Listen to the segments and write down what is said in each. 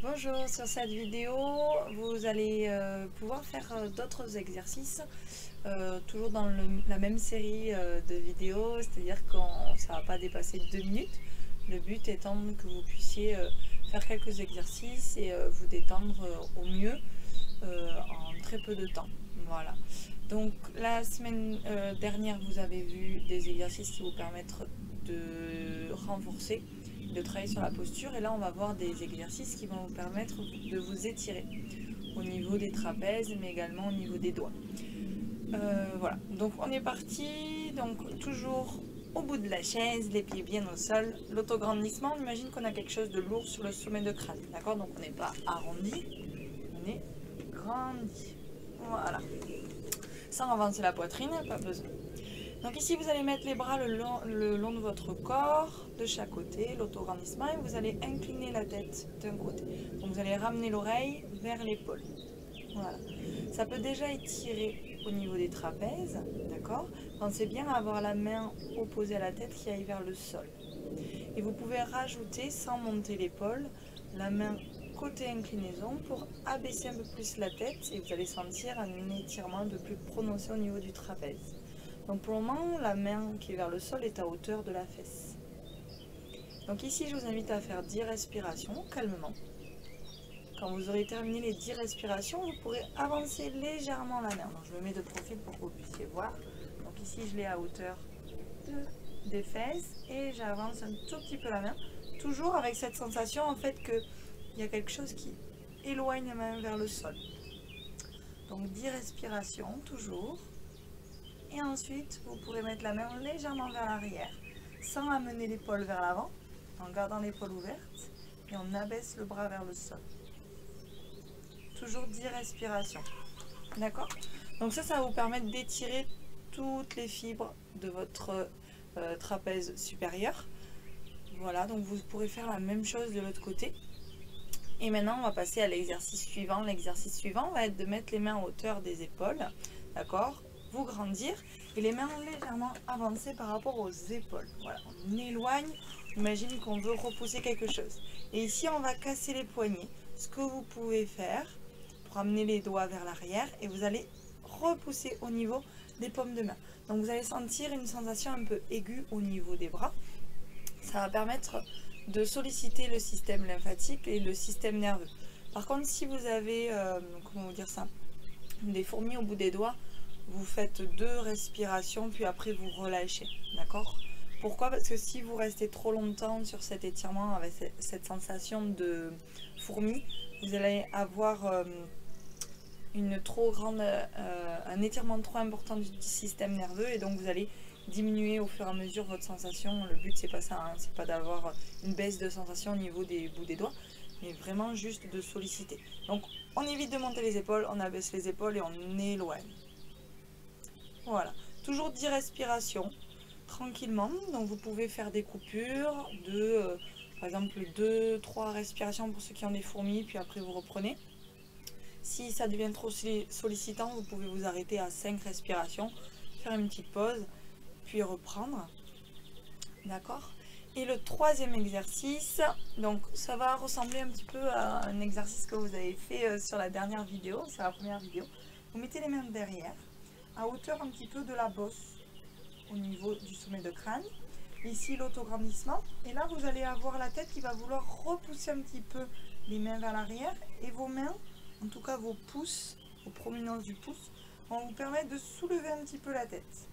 Bonjour, sur cette vidéo, vous allez pouvoir faire d'autres exercices, toujours dans la même série de vidéos, c'est-à-dire que ça ne va pas dépasser 2 minutes. Le but étant que vous puissiez faire quelques exercices et vous détendre au mieux en très peu de temps. Voilà. Donc la semaine dernière, vous avez vu des exercices qui vous permettent de renforcer, de travailler sur la posture, et là on va voir des exercices qui vont vous permettre de vous étirer au niveau des trapèzes mais également au niveau des doigts. Voilà, donc on est parti, donc toujours au bout de la chaise, les pieds bien au sol. L'autograndissement, on imagine qu'on a quelque chose de lourd sur le sommet de crâne, d'accord? Donc on n'est pas arrondi, on est grandi. Voilà, sans avancer la poitrine, pas besoin. Donc ici, vous allez mettre les bras le long de votre corps, de chaque côté, l'autograndissement, et vous allez incliner la tête d'un côté. Donc vous allez ramener l'oreille vers l'épaule. Voilà. Ça peut déjà étirer au niveau des trapèzes, d'accord? Pensez bien à avoir la main opposée à la tête qui aille vers le sol. Et vous pouvez rajouter, sans monter l'épaule, la main côté inclinaison pour abaisser un peu plus la tête, et vous allez sentir un étirement un peu plus prononcé au niveau du trapèze. Donc pour le moment, la main qui est vers le sol est à hauteur de la fesse. Donc ici, je vous invite à faire 10 respirations calmement. Quand vous aurez terminé les 10 respirations, vous pourrez avancer légèrement la main. Donc je me mets de profil pour que vous puissiez voir. Donc ici, je l'ai à hauteur des fesses et j'avance un tout petit peu la main. Toujours avec cette sensation en fait qu'il y a quelque chose qui éloigne la main vers le sol. Donc 10 respirations toujours. Et ensuite, vous pourrez mettre la main légèrement vers l'arrière, sans amener l'épaule vers l'avant, en gardant l'épaule ouverte, et on abaisse le bras vers le sol. Toujours 10 respirations. D'accord? Donc ça va vous permettre d'étirer toutes les fibres de votre trapèze supérieur. Voilà, donc vous pourrez faire la même chose de l'autre côté. Et maintenant, on va passer à l'exercice suivant. L'exercice suivant va être de mettre les mains à hauteur des épaules. D'accord? Vous grandir et les mains légèrement avancées par rapport aux épaules. Voilà, on éloigne, imagine qu'on veut repousser quelque chose. Et ici, on va casser les poignets. Ce que vous pouvez faire pour amener les doigts vers l'arrière et vous allez repousser au niveau des paumes de main. Donc vous allez sentir une sensation un peu aiguë au niveau des bras. Ça va permettre de solliciter le système lymphatique et le système nerveux. Par contre, si vous avez, comment vous dire ça, des fourmis au bout des doigts, vous faites 2 respirations, puis après vous relâchez, d'accord? Pourquoi? Parce que si vous restez trop longtemps sur cet étirement avec cette sensation de fourmi, vous allez avoir un étirement trop important du système nerveux et donc vous allez diminuer au fur et à mesure votre sensation. Le but c'est pas ça, hein, c'est pas d'avoir une baisse de sensation au niveau des bouts des doigts, mais vraiment juste de solliciter. Donc on évite de monter les épaules, on abaisse les épaules et on éloigne. Voilà, toujours 10 respirations tranquillement. Donc vous pouvez faire des coupures de par exemple 2-3 respirations pour ceux qui ont des fourmis, puis après vous reprenez. Si ça devient trop sollicitant, vous pouvez vous arrêter à 5 respirations, faire une petite pause, puis reprendre. D'accord? Et le troisième exercice, donc ça va ressembler un petit peu à un exercice que vous avez fait sur la dernière vidéo, sur la première vidéo. Vous mettez les mains derrière, à hauteur un petit peu de la bosse, au niveau du sommet de crâne. Ici l'autograndissement, et là vous allez avoir la tête qui va vouloir repousser un petit peu les mains vers l'arrière, et vos mains, en tout cas vos pouces, vos prominences du pouce, vont vous permettre de soulever un petit peu la tête.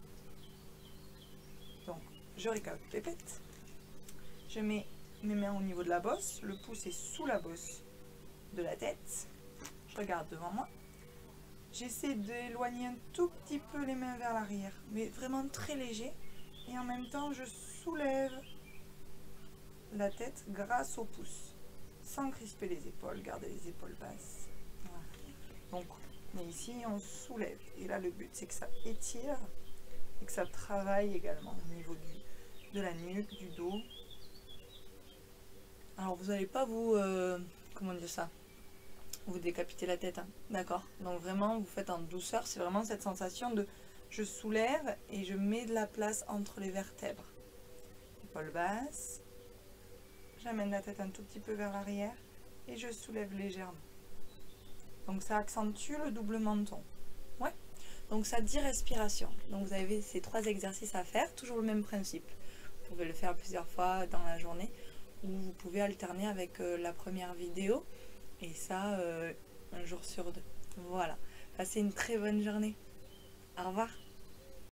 Donc je répète. Je mets mes mains au niveau de la bosse, le pouce est sous la bosse de la tête. Je regarde devant moi. J'essaie d'éloigner un tout petit peu les mains vers l'arrière, mais vraiment très léger. Et en même temps, je soulève la tête grâce au pouce, sans crisper les épaules, garder les épaules basses. Voilà. Donc, mais ici, on soulève. Et là, le but, c'est que ça étire et que ça travaille également au niveau de la nuque, du dos. Alors, vous n'allez pas vous... comment dire ça, vous décapiter la tête, hein, d'accord? Donc vraiment, vous faites en douceur. C'est vraiment cette sensation de... Je soulève et je mets de la place entre les vertèbres. Épaule basse. J'amène la tête un tout petit peu vers l'arrière et je soulève légèrement. Donc ça accentue le double menton. Ouais. Donc ça 10 respirations. Donc vous avez ces 3 exercices à faire, toujours le même principe. Vous pouvez le faire plusieurs fois dans la journée ou vous pouvez alterner avec la première vidéo et ça un jour sur 2. Voilà. Passez une très bonne journée. Au revoir.